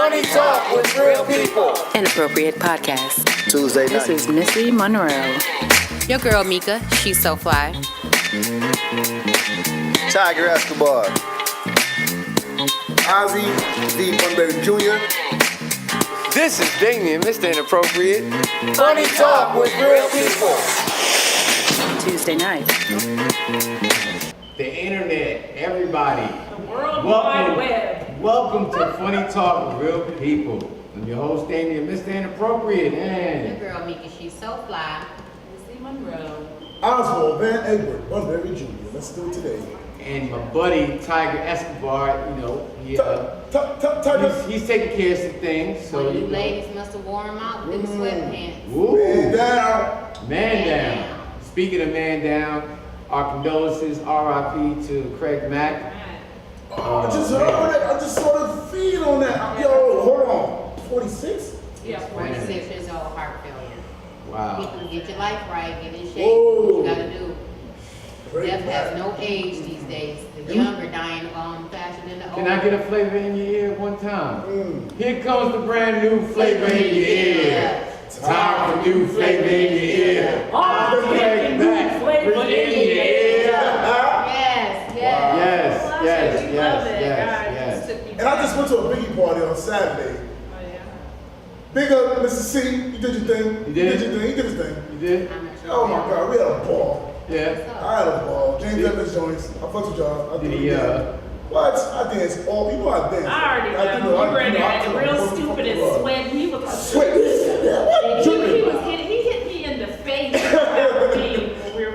Funny Talk with Real People. Inappropriate podcast. Tuesday night. This is Missy Monroe. Your girl Mika, she's so fly. Tiger Escobar. Ozzy, Steve Funberry Jr. This is Damien, Mr. Inappropriate. Funny Talk with Real People. Tuesday night. The internet, everybody. The World Wide Web. Welcome to Funny Talk with Real People. I'm your host, Damien, Mr. Inappropriate, Your and girl Mika, she's so fly. Missy Monroe. Oswald Van Edward Funberry Jr. Let's do it today. my buddy Tiger Escobar. You know, Tiger. he's taking care of some things. So Well, you ladies must have worn them out with them sweatpants. Woo. Man down. Man down. Speaking of man down, our condolences, RIP to Craig Mack. I just heard it. I just saw the feed on that. Yo, hold on. 46? Yeah, 46 years old, heart failure. Wow. People, get your life right, get in shape. Whoa. What you gotta do. Great Death has man. no age these days. The younger dying faster than the old. Can I get a flavor in your ear one time? Here comes the brand new flavor in your ear. Time for new flavor in your ear. Craig Mack, flavor in in your your ear. Yes. Yes. And I just went to a Biggie party on Saturday. Oh, yeah. Big up, Mr. C. You did your thing. You did? He did his thing. You did? Oh my God, we had a ball. Yeah. I had a ball. James Evans joints. I fucked with y'all. I Did did he, What? I dance all. You know I dance. I already know. You were in there acting real stupid and sweating. He was like, Sweat. and he hit me in the face. When we were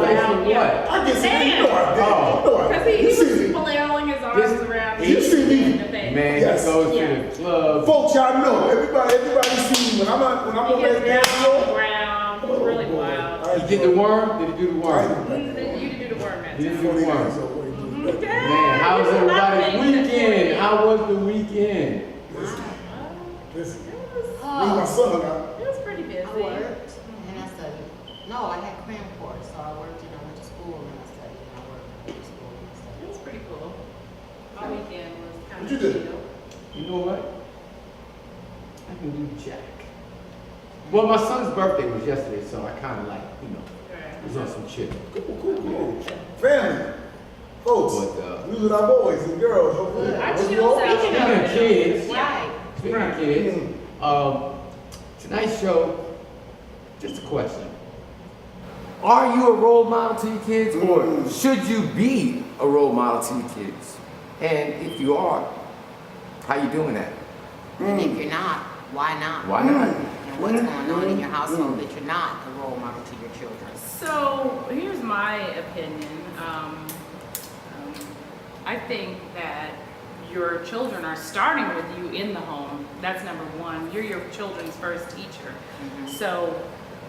Facing what? I get see you know I did. Oh. You know I Because did. he You was see me. flailing his arms around me. You see me. in the face. Man, Yes. he goes Yeah. to the club. Folks, y'all know. Everybody see me when I'm on He that gets down dance on the floor. ground. It was really wild. He did the worm? Did he do the I worm? ain't You did do the worm that He did time. do the worm. Okay. Man, how was everybody's weekend? How was the weekend? Listen, me and my Oh, son It was pretty busy. I worked and I studied. No, I had cram course, so I worked and I went to school and I studied. And I worked and went to school and I It studied. was pretty cool. My weekend was kind What of you do? chill. You know what? I can do jack. Well, my son's birthday was yesterday, so I kind of was on some shit. cool. Family. Folks, But, we with our boys and girls. Hopefully. I What's chilled wrong? out. Speaking of kids, Right. speaking of kids, tonight's show, just a question. Are you a role model to your kids, or should you be a role model to your kids? And if you are, how you doing that? And if you're not, why not? Why not? And what's going on in your household that you're not a role model to your children? So here's my opinion. I think that your children are starting with you in the home. That's number one. You're your children's first teacher. So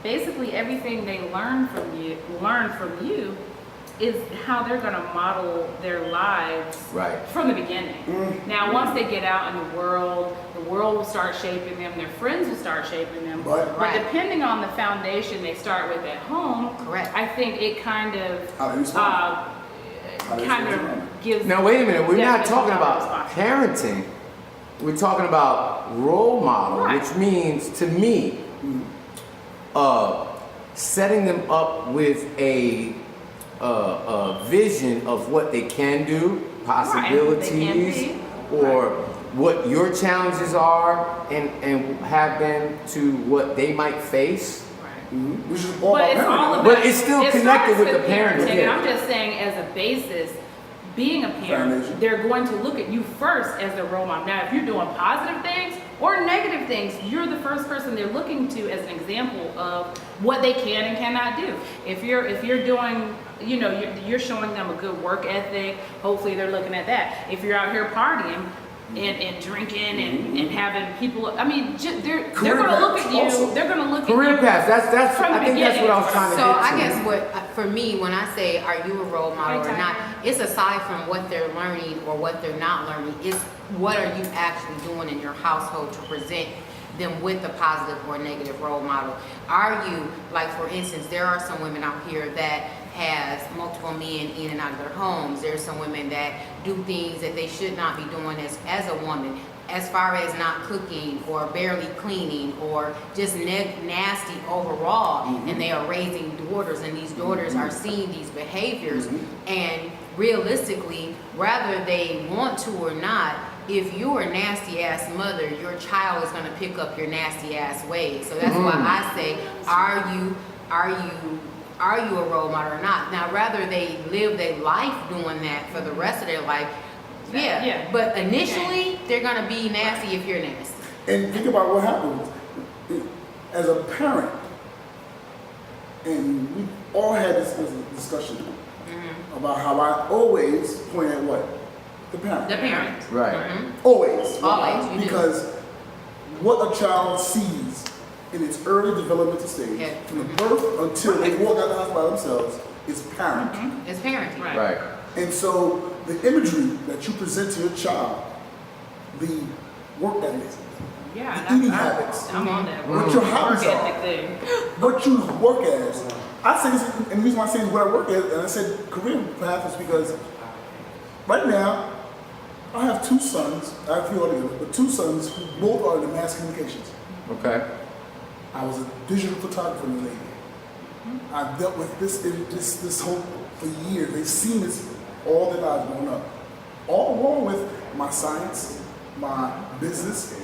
basically everything they learn from you is how they're going to model their lives Right. from the beginning. Now, once they get out in the world will start shaping them, their friends will start shaping them. Right. But depending on the foundation they start with at home, Correct. I think it kind How do you respond? of gives. Now wait a minute, we're not definition talking of about responsibility. parenting. We're talking about role model, Right. which means to me, setting them up with a vision of what they can do, possibilities, or what your challenges are, and have them to what they might face. Which is all But about it's all parenting. about. But it's still it connected starts with the parenting. And I'm just saying, as a basis, being a parent, Foundation. they're going to look at you first as their role model. Now, if you're doing positive things or negative things, you're the first person they're looking to as an example of what they can and cannot do. If you're doing, you're showing them a good work ethic. Hopefully, they're looking at that. If you're out here partying and drinking and having people, I mean, they're going to look at you. Also. They're going to look Career at you. path. That's. From the I think that's what I was trying to So get I to. guess what, for me, when I say, are you a role model or not, it's aside from what they're learning or what they're not learning, it's what are you actually doing in your household to present them with a positive or negative role model. Are you, like for instance, there are some women out here that has multiple men in and out of their homes. There's some women that do things that they should not be doing as a woman. as far as not cooking or barely cleaning or just nasty overall, and they are raising daughters, and these daughters are seeing these behaviors, and realistically, whether they want to or not, if you're a nasty ass mother, your child is going to pick up your nasty ass ways. So that's why I say, are you a role model or not? Now, rather they live their life doing that for the rest of their life, yeah. But initially, they're going to be nasty if you're nasty. And think about what happens as a parent, and we all had this discussion about how I always point at what? The parent. The parent. Right. Always. Always, you do. Because what a child sees in its early developmental stage, Yeah. from the birth until they walk out the house by themselves, is parent. It's parenting. Right. And so the imagery that you present to your child, the work ethic, Yeah, the eating habits, I'm on that. what your hobbies Work are, ethic thing. what you work as. I say this, and the reason why I say what I work as, and I said career path is because right now, I have two sons, I have three altogether, but two sons who both are in the mass communications. Okay. I was a digital photographer in the Navy. I've dealt with this whole for years. They've seen this all their lives growing up. All along with my science, my business,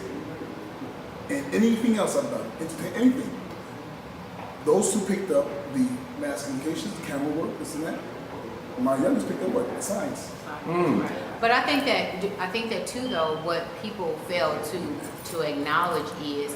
and anything else I've done, anything. Those two picked up the mass communications, the camera work, this and that. My youngest picked up what? The science. But I think that too, though, what people fail to acknowledge is,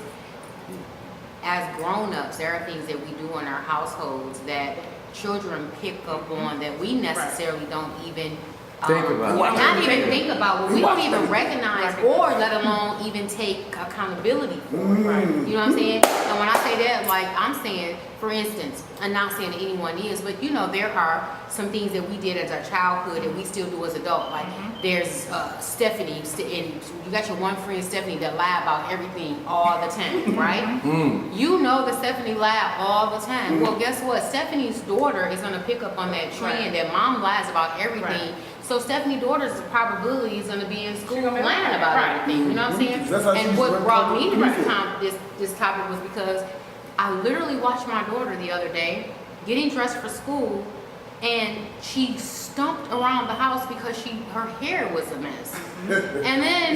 as grown-ups, there are things that we do in our households that children pick up on that we necessarily don't even Think about. not even think about, what we don't even recognize Right. or let alone even take accountability for. You know what I'm saying? And when I say that, like, I'm saying, for instance, I'm not saying that anyone is, but you know, there are some things that we did as our childhood that we still do as adults. Like, there's Stephanie, and you got your one friend Stephanie that lie about everything all the time, right? You know that Stephanie lie all the time. Well, guess what? Stephanie's daughter is going to pick up on that trend that mom lies about everything. Right. So Stephanie's daughter's probability is going to be in school gonna be lying lying, about right. everything. You know what I'm saying? That's how And she's what running brought me to public this topic was because I literally watched my daughter the other day getting dressed for school, and she stumped around the house because her hair was a mess. And then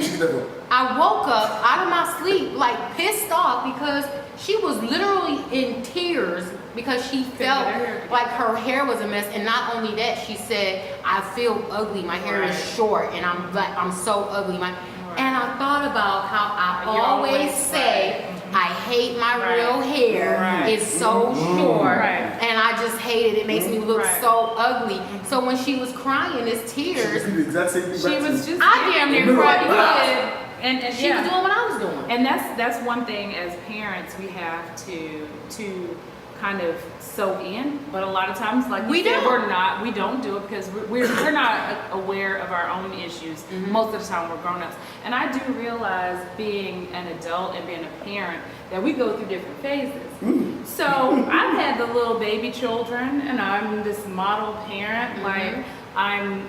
I woke up out of my sleep like pissed off because she was literally in tears because she felt like her hair was a mess. And not only that, she said, I feel ugly, my hair is short, and I'm so ugly. And I thought about how I You always say, I hate my real hair. It's so short, and I just hate it. It makes me look so ugly. So when she was crying, it's tears. The exact same thing. She was just I damn near cried. and She was doing what I was doing. And that's one thing as parents we have to kind of soak in, but a lot of times, like We you said, don't. we don't do it because we're not aware of our own issues. Most of the time we're grown-ups. And I do realize, being an adult and being a parent, that we go through different phases. So I've had the little baby children, and I'm this model parent. Like, I'm,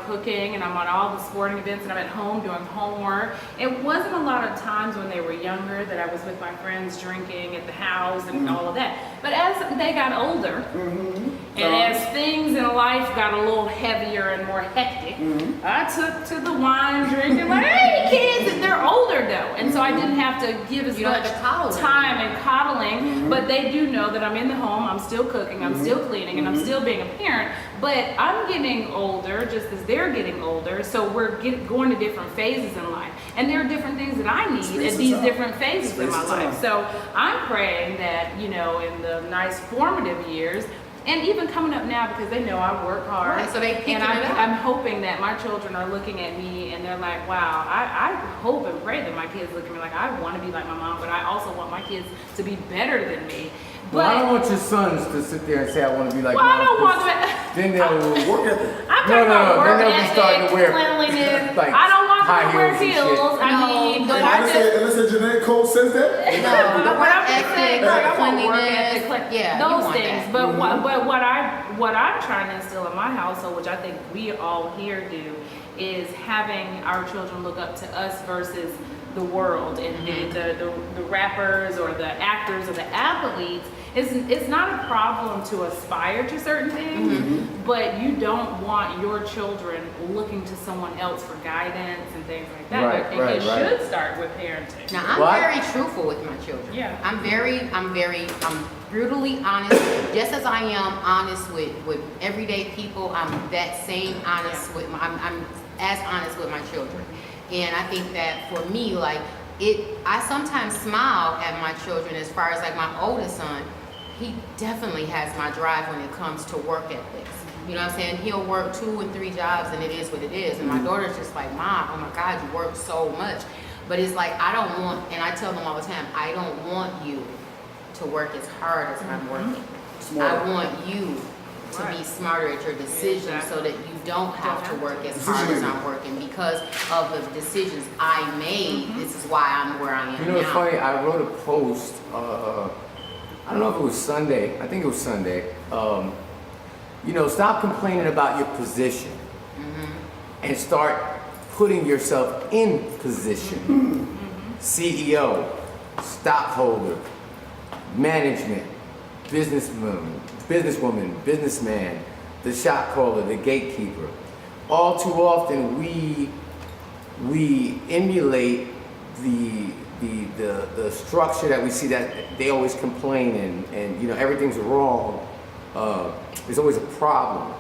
cooking, and I'm on all the sporting events, and I'm at home doing homework. It wasn't a lot of times when they were younger that I was with my friends drinking at the house and all of that. But as they got older, and as things in life got a little heavier and more hectic, I took to the wine drinking, like, hey kids, and they're older though. And so I didn't have to give as You don't much have to coddle them. time and coddling, but they do know that I'm in the home, I'm still cooking, I'm still cleaning, and I'm still being a parent. But I'm getting older just as they're getting older, so we're going to different phases in life. And there are different things that I need Space at these and time. different phases in my Space and life. time. So I'm praying that, in the nice formative years, and even coming up now, because they know I work hard. Right, so they picking and it up. I'm hoping that my children are looking at me and they're like, wow, I hope and pray that my kids look at me like, I want to be like my mom, but I also want my kids to be better than me. Well, I don't want your sons to sit there and say, I want to be like Well, I don't want them. them. Then they'll Work ethic. I'm No, talking about then work they'll be starting ethic, to wear cleanliness. like I don't want them high to wear heels and shit. heels. I mean, No, but the I work just Unless a genetic code says that. The work ethic, like, I want work cleanliness, ethic, yeah, you those want things. that. But what I'm trying to instill in my household, which I think we all here do, is having our children look up to us versus the world and the rappers or the actors or the athletes. It's not a problem to aspire to certain things, but you don't want your children looking to someone else for guidance and things like that. Right, And right, it right. should start with parenting. Now I'm What? very truthful with my children. Yeah. I'm brutally honest. Just as I am honest with everyday people, I'm that same honest with I'm as honest with my children. And I think that for me, like I sometimes smile at my children as far as like my oldest son. He definitely has my drive when it comes to work ethics. You know what I'm saying? He'll work 2 and 3 jobs and it is what it is. And my daughter's just like, Mom, oh my God, you work so much. But it's like, I don't want, and I tell them all the time, I don't want you to work as hard as I'm working. Smart. I want you to be smarter at your decisions so that you don't have to work as hard as I'm working because of the decisions I made. This is why I'm where I am You know, it's now. funny. I wrote a post. I don't know if it was Sunday. I think it was Sunday. You know, stop complaining about your position and start putting yourself in position. CEO, stockholder, management, businesswoman, businessman, the shot caller, the gatekeeper. All too often we emulate the structure that we see that they always complain and you know everything's wrong. There's always a problem.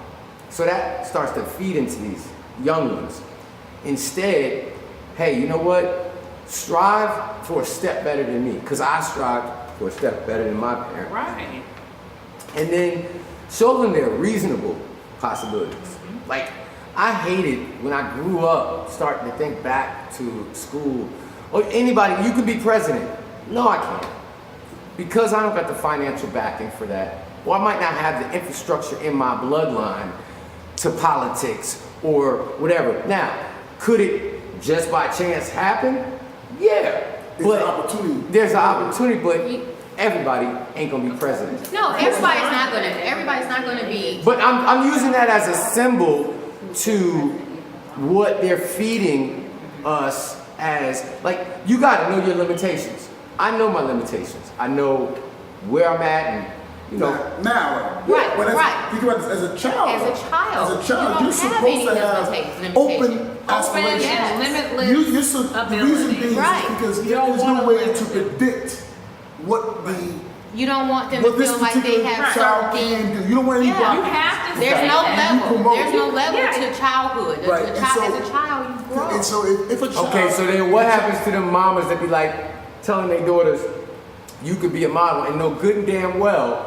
So that starts to feed into these young ones. Instead, hey, you know what? Strive for a step better than me, because I strive for a step better than my parents. Right. And then show them their reasonable possibilities. Like, I hated when I grew up starting to think back to school. Or anybody, you can be president. No, I can't. Because I don't got the financial backing for that. Or I might not have the infrastructure in my bloodline to politics or whatever. Now, could it just by chance happen? Yeah. There's an opportunity. There's an opportunity, but everybody ain't gonna be president. No, everybody's not gonna be. But I'm using that as a symbol to what they're feeding us as, like, you gotta know your limitations. I know my limitations. I know where I'm at and, you know. Now, Right, but right. Think about this as a child. As a child, As a child, you don't you're have supposed any to have limitations. open aspirations. Yeah, limitless You're the ability. reason being Right. is because You don't there's no wanna way limit to it. predict what You don't want them to this feel like they particular have child certain can things. do. You don't want any Yeah. You blockage. have to There's say no that. level. promote There's no it. level Yeah. to childhood. Right, The and child, so- as a child, you grow. And so if a child, Okay, so then what happens to them mamas that be like telling their daughters, you could be a model and know good and damn well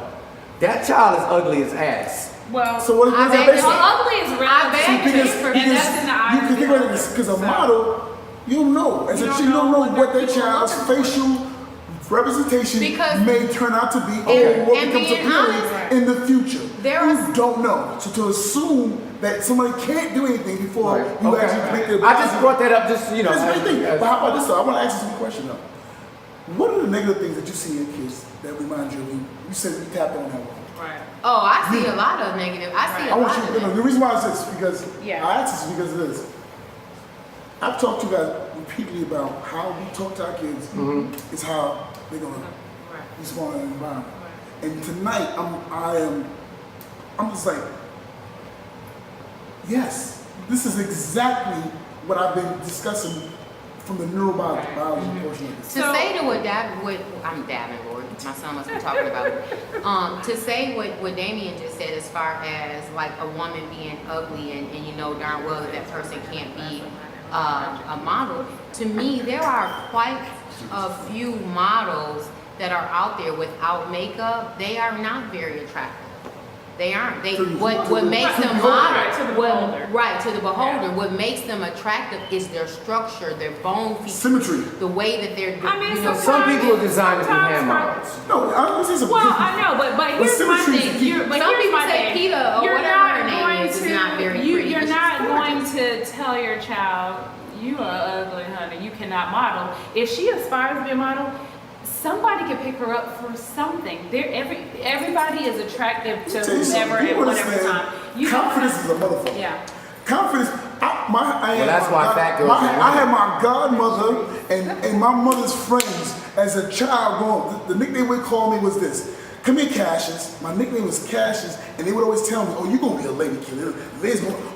that child is ugly as ass. Well, So what is I that beg based to on? ugly is I relative. beg to Because, differ. And that's in the eye you of can the think about beholder. this because a So- model, you don't know. As a You child, don't you don't know know what what the their people are child's looking for. facial representation Because- may turn out to be And- or what and becomes being appealing honest, in the future. there You are- don't know. So to assume that somebody can't do anything before you Okay. actually make their I just brought that up just, you know. That's the thing. as- But how about this though? I want to ask you some question though. What are the negative things that you see in kids that remind you of you? You said you tapped on that one. Right. Oh, I see a lot of negative. I see I a want lot you of to know negative. the reason why it's this because Yeah. I asked this because of this. I've talked to you guys repeatedly about how we talk to our kids is how they're gonna Right. respond in the environment. And tonight I'm just like, yes, this is exactly what I've been discussing from the neurobiology portion of this. To say to what I'm dabbing, Lord, my son must be talking about it. To say what Damien just said as far as like a woman being ugly and you know darn well that person can't be a model. To me, there are quite a few models that are out there without makeup. They are not very attractive. They aren't. They what makes them Right, to the model? beholder. Right, to the beholder. Yeah. What makes them attractive is their structure, their bone features, Symmetry. the way that they're. I mean, you know, Some people are designed to be Sometimes- hand models. No, I'm gonna say some Well, I know, but here's my symmetry is the thing. key. But Some here's people my say thing. PETA or You're whatever not her name going is to. not very pretty, You're but she's not going gorgeous. to tell your child you are ugly, honey. You cannot model. If she aspires to be a model, somebody can pick her up for something. Everybody is attractive to Tell you something. whomever You at whatever understand, time. You don't confidence have- is a motherfucker. Yeah. Confidence. that's why fat girls are I had my godmother and my mother's friends as a child growing. The nickname they called me was this. Come here, Cassius. My nickname was Cassius, and they would always tell me, "Oh, you're gonna be a lady killer."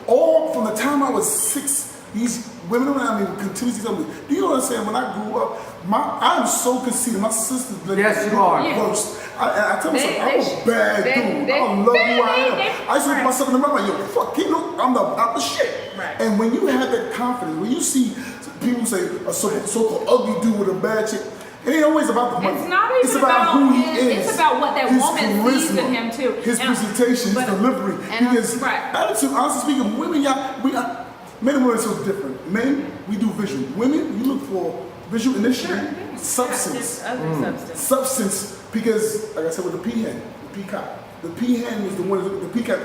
All from the time I was 6, these women around me would continuously tell me, "Do you understand? When I grew up, I'm so conceited. My sisters, Yes, you are. worst. I tell myself, I'm a bad dude. I love who I am. I used to look at myself in the mirror like, yo, fuck, you know, I'm the shit. Right. And when you have that confidence, when you see people say a so-called ugly dude with a bad chick, it ain't always about the money. It's not even it's about who he is. It's about what that his woman sees in charisma, him too. His And- presentation, his but- delivery, and- his right. attitude. Honestly speaking, women, men and women are so different. Men, we do visual. Women, you look for visual initially, substance. Other substance. Substance, because like I said with the peahen, the peacock. The peahen is the one, the peacock,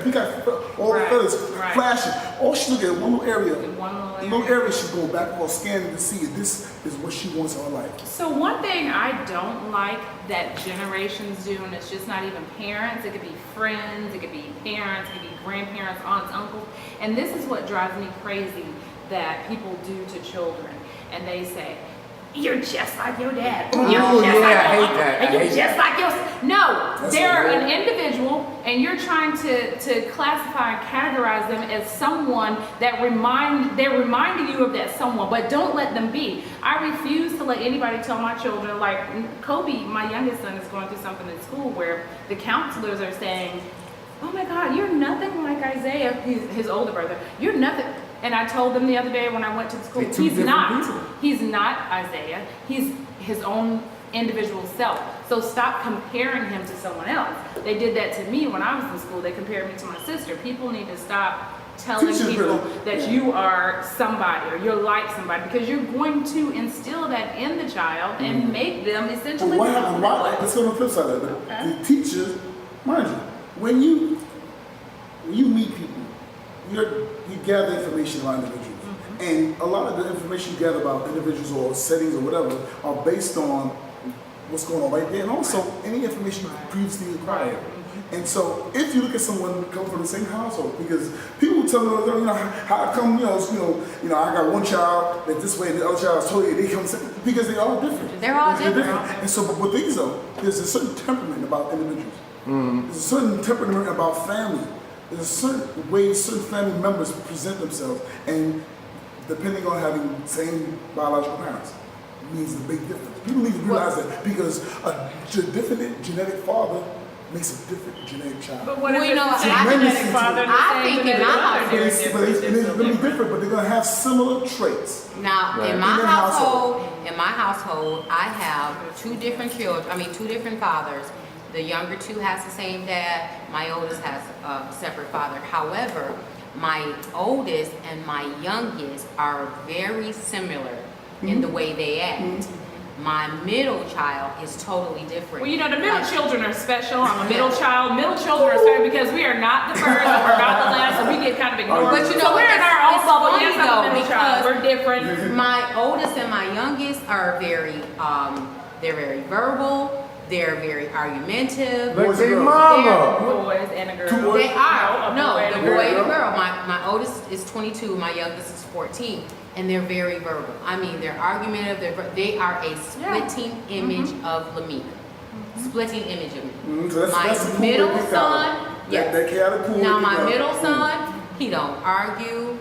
all Right, the feathers right. flashing. All she look at one little area. One little Little area she's going back or scanning to see if this is what she wants in her life. So one thing I don't like that generations do, and it's just not even parents, it could be friends, it could be parents, it could be grandparents, aunts, uncles, and this is what drives me crazy that people do to children. And they say, "You're just like your dad. Oh, You're just yeah, like I your hate uncle, that. I and you're hate just like your." No, That's they're what it an individual, and you're trying to classify and categorize them as someone that they're reminding you of that someone, but don't let them be. I refuse to let anybody tell my children, like Kobe, my youngest son, is going through something in school where the counselors are saying, "Oh my God, you're nothing like Isaiah," his older brother. "You're nothing." And I told them the other day when I went to the school, They're two he's different not. people. He's not Isaiah. He's his own individual self. So stop comparing him to someone else. They did that to me when I was in school. They compared me to my sister. People need to stop telling Teachers people really- that you are somebody or you're like somebody, because you're going to instill that in the child and make them essentially But what become happened? that Why? way. Let's go on the flip side of it. Okay. The teachers, mind you, when you meet people, you gather information about individuals. And a lot of the information you gather about individuals or settings or whatever are based on what's going on right there, and also any information you previously acquired. And so, if you look at someone coming from the same household, because people tell me, you know, how come, I got one child that's this way, and the other child is totally, they come because they are different. They're all different. And so, but with these though, there's a certain temperament about individuals. There's a certain temperament about family. There's a certain way certain family members present themselves, and depending on having same biological parents means a big difference. People need to realize that because a different genetic father makes a different genetic child. But what Well, if you know it's what, the same I genetic think- father and the I same think in genetic my mother? house- But it's going to be different, but they're going to have similar traits. Now, Right. in my In your household. household, I have two different two different fathers. The younger two has the same dad. My oldest has a separate father. However, my oldest and my youngest are very similar in the way they act. My middle child is totally different. Well, the middle Like, children are special. I'm a middle child. Middle children are special because we are not the first and we're not the last, so we get kind of ignored. But you know so we're what, in our own it's bubble. funny Yes, I'm a though, middle child. because- We're different. My oldest and my youngest are they're very verbal. They're very argumentative. Like Boys their and girls. mama. Boys and a girl. Two boys? They are. No, No, a boy the and a boy girl. and the girl. My oldest is 22, my youngest is 14. And they're very verbal. I mean, they're argumentative. They are a splitting image of Lamina. Splitting image of me. So that's My the pool middle they pick son, out. yes. That chaotic pool Now they my pick out. middle son, he don't argue.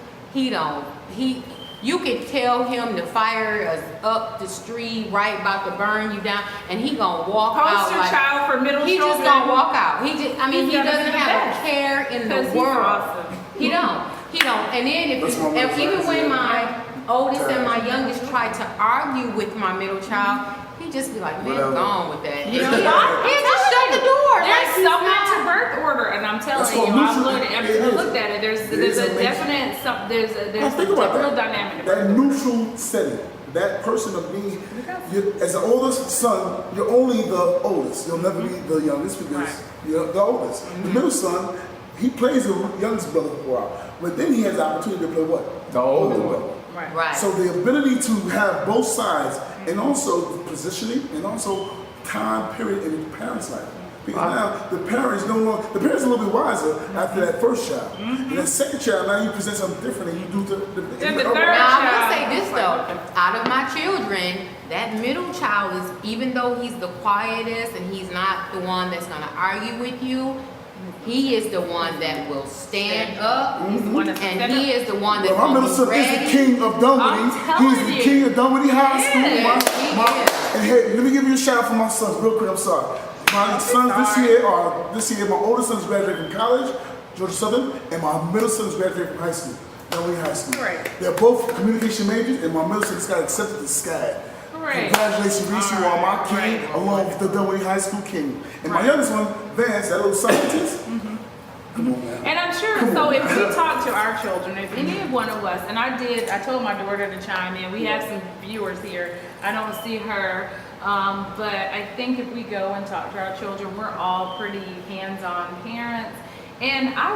You could tell him the fire is up the street, right about to burn you down, and he gonna walk out Poster like child for middle he children. just gonna walk out. He He's doesn't gonna be the have best. a care in the 'Cause he's world. awesome. He don't. And then That's what I'm even saying. when my oldest and my youngest tried to argue with my middle child, he just be like, man, Whatever. go on with that. You know, He just shut the door. There's Like, he's something not- to birth order, and I'm telling That's you, what I've neutral- looked, it I've is. looked at it. There's It is a amazing. definite there's Now, think about a real that. dynamic. That neutral setting, that person of being, as the oldest son, you're only the oldest. You'll never be the youngest because Right. you're the oldest. The middle son, he plays the youngest brother for a while, but then he has the opportunity to play what? The older one. brother. Right. Right. So the ability to have both sides, and also the positioning, and also time period in the parent's life. Because now the parents are a little bit wiser after that first child. And that second child, now you present something different than you do to the Then the other. third Now, I'm child. gonna say this though, out of my children, that middle child is, even though he's the quietest and he's not the one that's gonna argue with you, he is the one that will stand up, He's the one that's and he is the one that's Well, my gonna middle be son is the ready. king of Dunwoody. I'm telling He's the you. king of Dunwoody High School. Yes, he is. And hey, let me give you a shout out for my sons, real quick. I'm sorry. My sons this year, my oldest son is graduating from college, Georgia Southern, and my middle son is graduating from high school, Dunwoody High School. Right. They're both communication majors, and my middle son just got accepted to SCAD. Right. Congratulations, Reese, you are my king, Right. along with the Dunwoody High School king. And my Right. youngest one, Vance, that little scientist. Come on, man. And I'm sure, so if we talk to our children, if any one of us, and I told my daughter to chime in, we have some viewers here, I don't see her, but I think if we go and talk to our children, we're all pretty hands-on parents. And I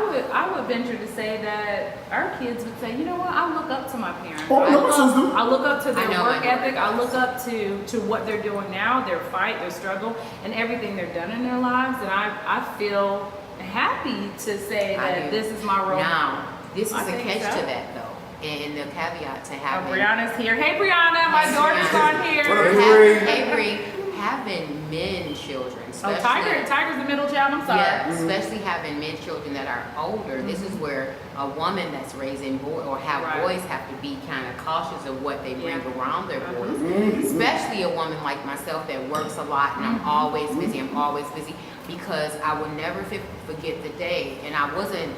would venture to say that our kids would say, you know what, I look up to my parents. Oh, no, my sons do. I look up to their I know, work I know. ethic. I look up to what they're doing now, their fight, their struggle, and everything they've done in their lives. And I feel happy to say I that do. this is my role. Now, this is I a think catch so. to that though, and the caveat to having. Brianna's here. Hey, Brianna, my Hey, daughter's Brianna. on here. Having men children, Oh, especially. Tiger's the middle child. I'm sorry. Yeah, especially having men children that are older. This is where a woman that's raising boys or have Right. boys have to be kind of cautious of what they bring Yeah. around their boys. Especially a woman like myself that works a lot and I'm always busy. I'm always busy because I will never forget the day. And I wasn't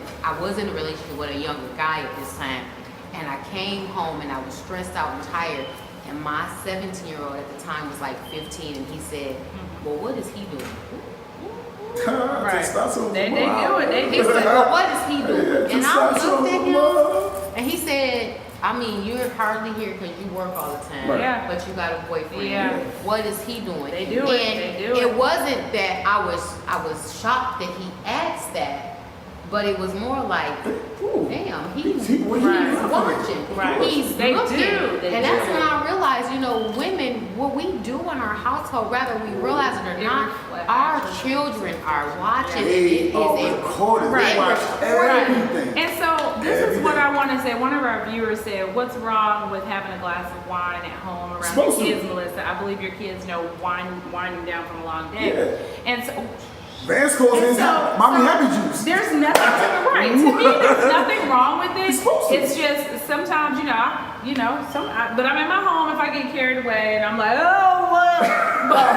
in a relationship with a younger guy at this time. And I came home and I was stressed out and tired. And my 17-year-old at the time was like 15, and he said, "Well, what is he doing?" Testosterone. They do it. They He do said, it. "Well, what is he doing?" And I looked at Testosterone. him, and he said, "I mean, you're hardly here because you work all the time, Right. Yeah. but you got a boyfriend. Yeah. What is he doing?" They do it. And They do it. it wasn't that I was shocked that he asked that, but it was more like, Ooh. damn, He's he's Right. watching. Right. He's They looking. do. They And that's do. when I realized, women, what we do in our household, whether we realize it or It not, reflects our our children are watching. They It are is a recorded. They Right. watch Right. everything. And so this is what Everything. I want to say. One of our viewers said, "What's wrong with having a glass of wine at home around Supposed your to. kids, Melissa? I believe your kids know winding down from a long day." And so Vance calls And his mommy happy juice. there's nothing to me. There's nothing wrong with it. It's supposed to. It's just sometimes, but I'm in my home if I get carried away and I'm like, oh, what? But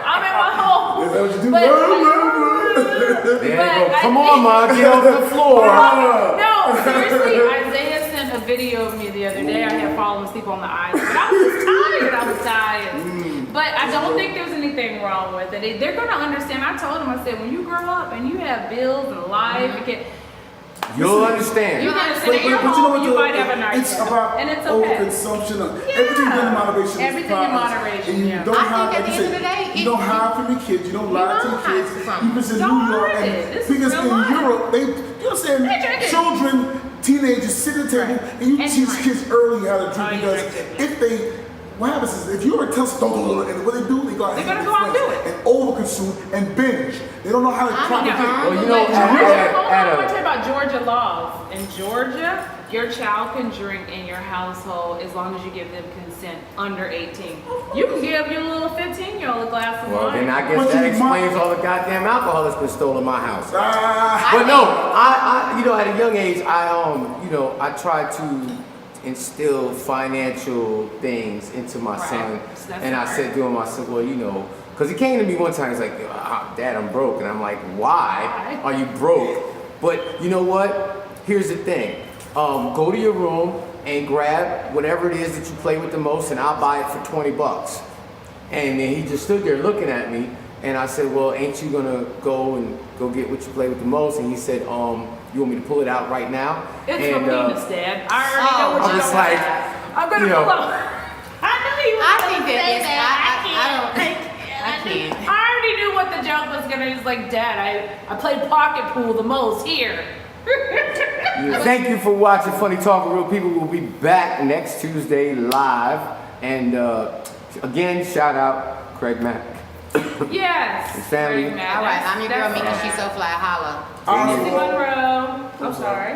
I'm in my home. Is that what you do? But- There you But go. I Come think- on, Mom, get off the floor. No, seriously, Isaiah sent a video of me the other day. I had fallen asleep on the island, but I was tired. But I don't think there's anything wrong with it. They're gonna understand. I told them, I said, when you grow up and you have bills and life, You'll understand. you're gonna sit in your home, you might have a nice It's day. about And it's okay. overconsumption of Yeah. everything done in moderation. is Everything in progress. moderation, And you yeah. don't I have, think at like the you end said, of the day, you don't hide from your kids. You don't lie to don't your hide kids. from You present Don't New York, hide and it. This is because real in life. Europe, you understand, They drink it. children, teenagers sit at the table, Right. and you And teach drink. kids early how to drink Oh, you because drink it, yeah. if they what happens is if you ever tell them don't do it, and what they do, they go out They're and gonna go out and do it. and overconsume and binge. They don't know how to I properly mean, drink. Well, you But know, like at- Georgia, at- hold on, at I a- want to tell you about Georgia laws. In Georgia, your child can drink in your household as long as you give them consent under 18. You can give your little 15-year-old a glass of Well, wine. then I guess But that you explains might- all the goddamn alcohol that's been stolen in my house. Ah, But no, I at a young age, I tried to instill financial things into my Right. son, That's and I smart. said to him, I said, well, because he came to me one time, he's like, Dad, I'm broke, and I'm like, why are you broke? But you know what? Here's the thing. Go to your room and grab whatever it is that you play with the most, and I'll buy it for $20. And then he just stood there looking at me, and I said, well, ain't you gonna go get what you play with the most? And he said, you want me to pull it out right now? It's and, your penis, Dad. I already know what I'm you're just going like, I'm gonna you know. pull up. I knew he was I gonna think say that is, that. I can't. I already knew what the joke was gonna. He's like, Dad, I played pocket pool the most here. Thank you for watching Funny Talk with Real People. We'll be back next Tuesday live. And again, shout out Craig Mack. Yes. Family. Very mad. All right, I'm your girl, That's Mika. sad. She's so fly. Holla. Missy Oswald, Monroe. I'm sorry.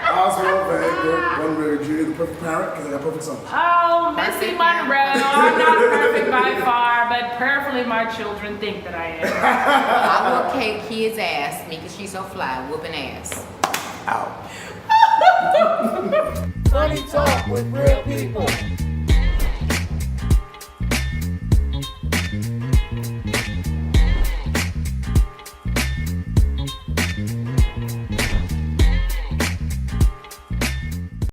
Oswald Van Edgar, one Mary Jr., the perfect parent, because I got perfect sons. Oh, Missy Perfect, Monroe. I'm not perfect by far, but prayerfully my children think that I am. I whoop kids' ass. Mika, she's so fly. Whooping ass. Out. Money Talk with real people.